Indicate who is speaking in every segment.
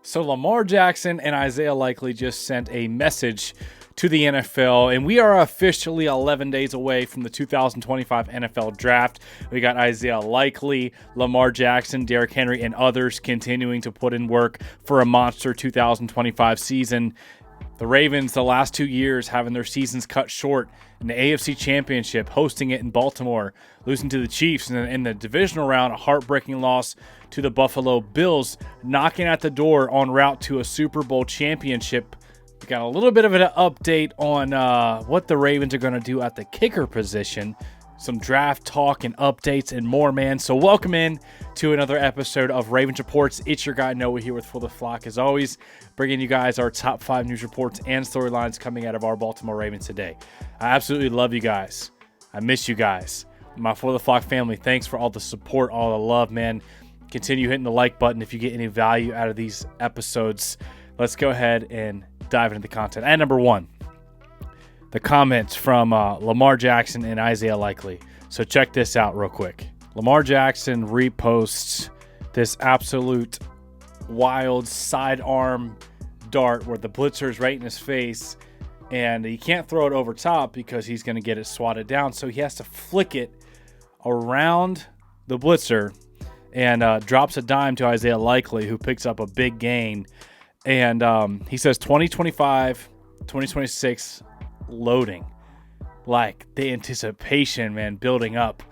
Speaker 1: So Lamar Jackson and Isaiah Likely just sent a message to the NFL, and we are officially 11 days away from the 2025 NFL Draft. We got Isaiah Likely, Lamar Jackson, Derrick Henry, and others continuing to put in work for a monster 2025 season. The Ravens, the last 2 years, having their seasons cut short in the AFC Championship, hosting it in Baltimore, losing to the Chiefs, and in the divisional round, a heartbreaking loss to the Buffalo Bills, knocking at the door en route to a Super Bowl championship. We got a little bit of an update on what the Ravens are going to do at the kicker position, some draft talk and updates and more, man. So welcome in to another episode of Ravens Reports. It's your guy Noah here with For the Flock, as always, bringing you guys our top 5 news reports and storylines coming out of our Baltimore Ravens today. I absolutely love you guys. I miss you guys. My For the Flock family, thanks for all the support, all the love, man. Continue hitting the like button if you get any value out of these episodes. Let's go ahead and dive into the content. And number one, the comments from Lamar Jackson and Isaiah Likely. So check this out real quick. Lamar Jackson reposts this absolute wild sidearm dart where the blitzer is right in his face, and he can't throw it over top because he's going to get it swatted down. So he has to flick it around the blitzer and drops a dime to Isaiah Likely, who picks up a big gain. And he says 2025, 2026 loading. Like the anticipation, man, building up.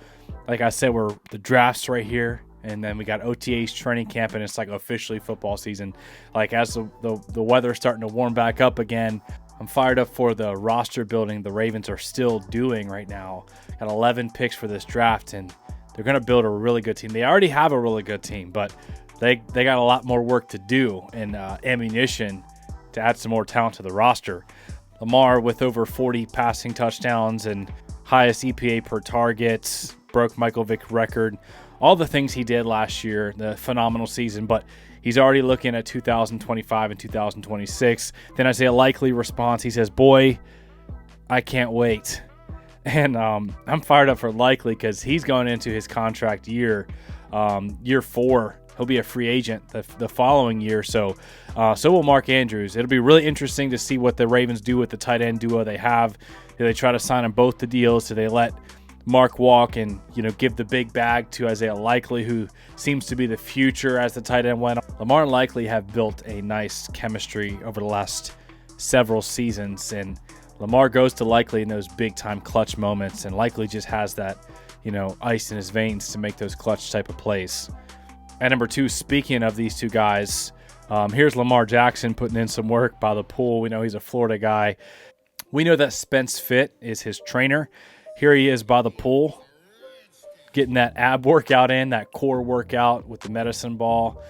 Speaker 1: Like I said, we're the draft's right here, and then we got OTAs, training camp, and it's like officially football season. Like as the weather's starting to warm back up again, I'm fired up for the roster building the Ravens are still doing right now. Got 11 picks for this draft, and they're going to build a really good team. They already have a really good team, but they got a lot more work to do and ammunition to add some more talent to the roster. Lamar, with over 40 passing touchdowns and highest EPA per target, broke Michael Vick's record. All the things he did last year, the phenomenal season, but he's already looking at 2025 and 2026. Then Isaiah Likely responds. He says, "Boy, I can't wait." And I'm fired up for Likely because he's going into his contract year 4. He'll be a free agent the following year. So will Mark Andrews. It'll be really interesting to see what the Ravens do with the tight end duo they have. Do they try to sign on both the deals? Do they let Mark walk and give the big bag to Isaiah Likely, who seems to be the future as the tight end went on? Lamar and Likely have built a nice chemistry over the last several seasons, and Lamar goes to Likely in those big-time clutch moments, and Likely just has that, ice in his veins to make those clutch type of plays. At number 2, speaking of these two guys, here's Lamar Jackson putting in some work by the pool. We know he's a Florida guy. We know that Spence Fit is his trainer. Here he is by the pool, getting that ab workout in, that core workout with the medicine ball,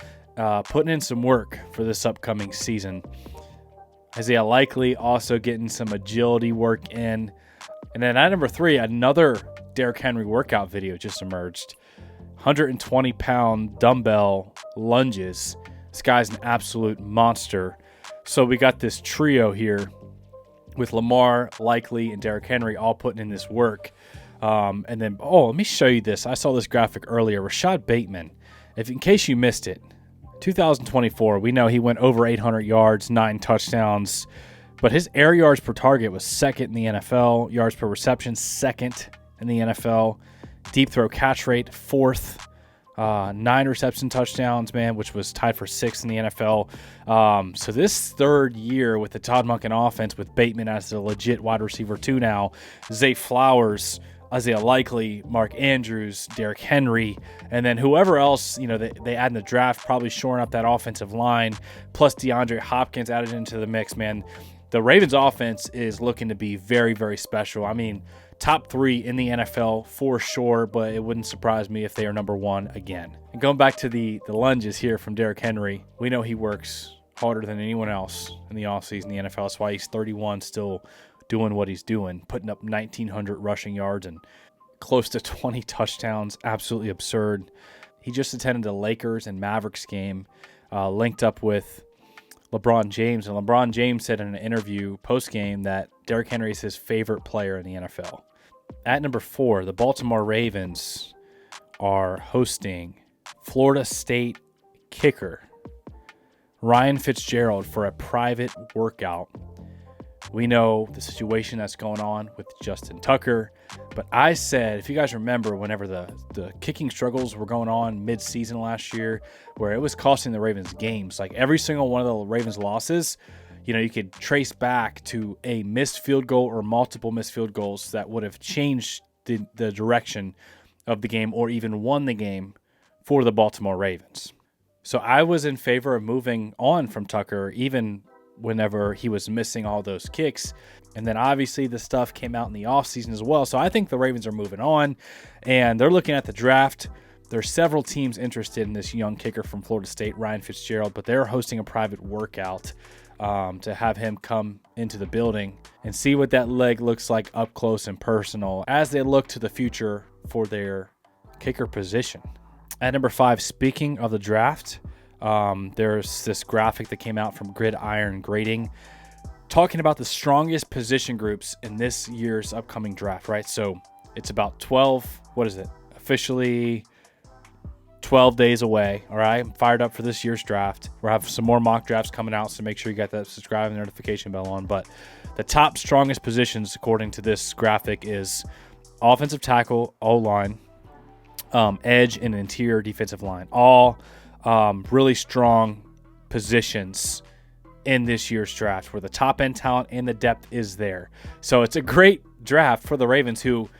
Speaker 1: putting in some work for this upcoming season. Isaiah Likely also getting some agility work in. And then at number 3, another Derrick Henry workout video just emerged. 120-pound dumbbell lunges. This guy's an absolute monster. So we got this trio here with Lamar, Likely, and Derrick Henry all putting in this work. And then, let me show you this. I saw this graphic earlier. Rashad Bateman, in case you missed it, 2024, we know he went over 800 yards, 9 touchdowns, but his air yards per target was second in the NFL, yards per reception second in the NFL, deep throw catch rate 4th, 9 reception touchdowns, man, which was tied for 6th in the NFL. So this third year with the Todd Monken offense, with Bateman as the legit wide receiver 2 now, Zay Flowers, Isaiah Likely, Mark Andrews, Derrick Henry, and then whoever else they add in the draft, probably shoring up that offensive line, plus DeAndre Hopkins added into the mix, man. The Ravens offense is looking to be very, very special. I mean, top 3 in the NFL for sure, but it wouldn't surprise me if they are number 1 again. And going back to the lunges here from Derrick Henry, we know he works harder than anyone else in the offseason in the NFL. That's why he's 31, still doing what he's doing, putting up 1,900 rushing yards and close to 20 touchdowns. Absolutely absurd. He just attended the Lakers and Mavericks game, linked up with LeBron James, and LeBron James said in an interview post-game that Derrick Henry is his favorite player in the NFL. At number 4, the Baltimore Ravens are hosting Florida State kicker Ryan Fitzgerald for a private workout. We know the situation that's going on with Justin Tucker, but I said, if you guys remember, whenever the kicking struggles were going on mid-season last year, where it was costing the Ravens games, like every single one of the Ravens losses, you could trace back to a missed field goal or multiple missed field goals that would have changed the direction of the game or even won the game for the Baltimore Ravens. So I was in favor of moving on from Tucker, even whenever he was missing all those kicks. And then obviously the stuff came out in the offseason as well. So I think the Ravens are moving on, and they're looking at the draft. There's several teams interested in this young kicker from Florida State, Ryan Fitzgerald, but they're hosting a private workout to have him come into the building and see what that leg looks like up close and personal as they look to the future for their kicker position. At number 5, speaking of the draft, there's this graphic that came out from Gridiron Grading talking about the strongest position groups in this year's upcoming draft, right? So it's about 12, officially 12 days away, all right? I'm fired up for this year's draft. We'll have some more mock drafts coming out, so make sure you got that subscribe and notification bell on. But the top strongest positions, according to this graphic, is offensive tackle, O-line, edge, and interior defensive line. All really strong positions in this year's draft where the top end talent and the depth is there. So it's a great draft for the Ravens, who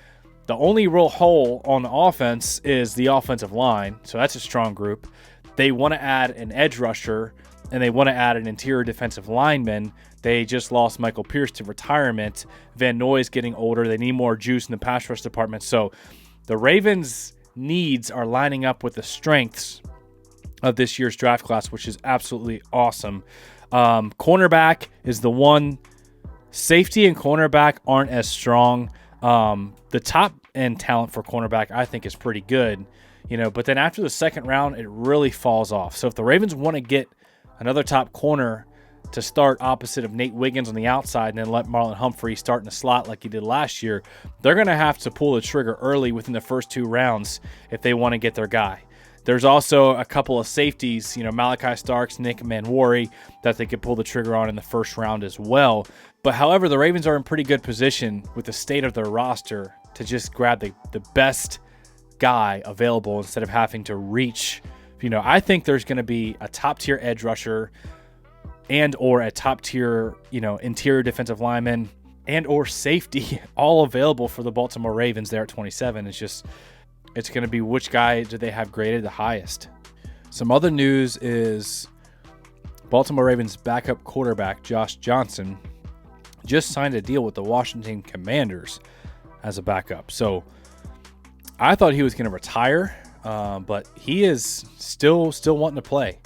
Speaker 1: the only real hole on the offense is the offensive line. So that's a strong group. They want to add an edge rusher, and they want to add an interior defensive lineman. They just lost Michael Pierce to retirement. Van Noy's getting older. They need more juice in the pass rush department. So the Ravens' needs are lining up with the strengths of this year's draft class, which is absolutely awesome. Cornerback is the one. Safety and cornerback aren't as strong. The top end talent for cornerback, I think, is pretty good, but then after the second round, it really falls off. So if the Ravens want to get another top corner to start opposite of Nate Wiggins on the outside and then let Marlon Humphrey start in the slot like he did last year, they're going to have to pull the trigger early within the first 2 rounds if they want to get their guy. There's also a couple of safeties, Malachi Starks, Nick Manwari, that they could pull the trigger on in the first round as well. But however, the Ravens are in pretty good position with the state of their roster to just grab the best guy available instead of having to reach. I think there's going to be a top-tier edge rusher and or a top-tier, interior defensive lineman and or safety all available for the Baltimore Ravens there at 27. It's going to be which guy do they have graded the highest. Some other news is Baltimore Ravens backup quarterback Josh Johnson just signed a deal with the Washington Commanders as a backup. So I thought he was going to retire, but he is still wanting to play.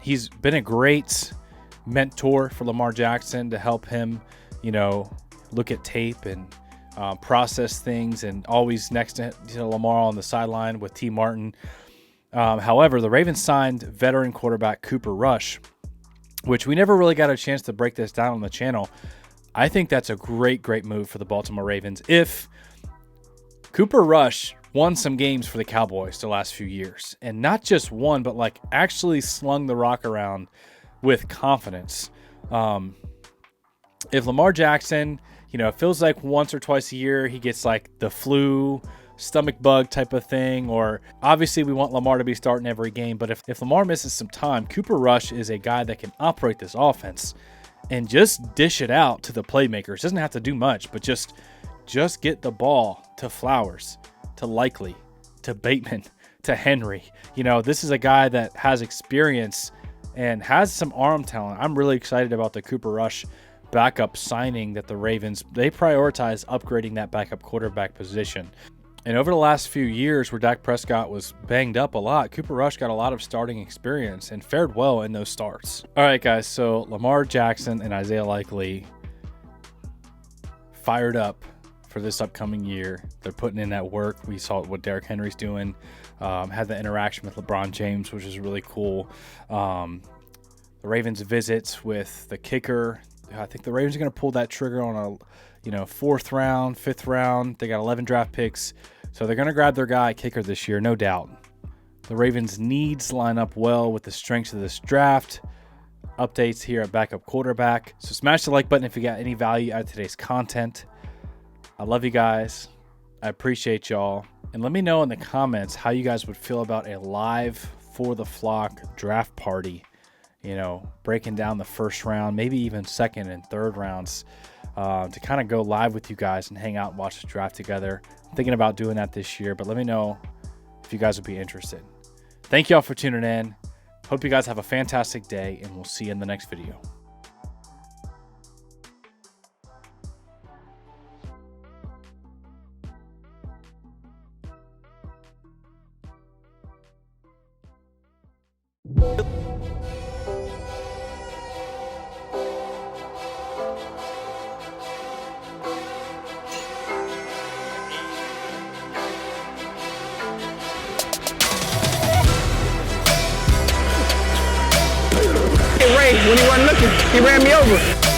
Speaker 1: He's been a great mentor for Lamar Jackson to help him, look at tape and process things, and always next to Lamar on the sideline with T. Martin. However, the Ravens signed veteran quarterback Cooper Rush, which we never really got a chance to break this down on the channel. I think that's a great move for the Baltimore Ravens. If Cooper Rush won some games for the Cowboys the last few years, and not just one, but actually slung the rock around with confidence. If Lamar Jackson, it feels like once or twice a year he gets the flu, stomach bug type of thing, or obviously we want Lamar to be starting every game, but if Lamar misses some time, Cooper Rush is a guy that can operate this offense and just dish it out to the playmakers. Doesn't have to do much, but just get the ball to Flowers, to Likely, to Bateman, to Henry. This is a guy that has experience and has some arm talent. I'm really excited about the Cooper Rush backup signing that the Ravens, they prioritize upgrading that backup quarterback position. And over the last few years where Dak Prescott was banged up a lot, Cooper Rush got a lot of starting experience and fared well in those starts. All right, guys, so Lamar Jackson and Isaiah Likely fired up for this upcoming year. They're putting in that work. We saw what Derrick Henry's doing, had the interaction with LeBron James, which is really cool. The Ravens visits with the kicker. I think the Ravens are going to pull that trigger on a 4th round, 5th round. They got 11 draft picks. So they're going to grab their guy kicker this year, no doubt. The Ravens' needs line up well with the strengths of this draft. Updates here at backup quarterback. So smash the like button if you got any value out of today's content. I love you guys. I appreciate y'all. And let me know in the comments how you guys would feel about a live For the Flock draft party. You know, breaking down the first round, maybe even second and third rounds, to kind of go live with you guys and hang out and watch the draft together. I'm thinking about doing that this year, but let me know if you guys would be interested. Thank y'all for tuning in. Hope you guys have a fantastic day, and we'll see you in the next video.
Speaker 2: When he wasn't looking, he ran me over.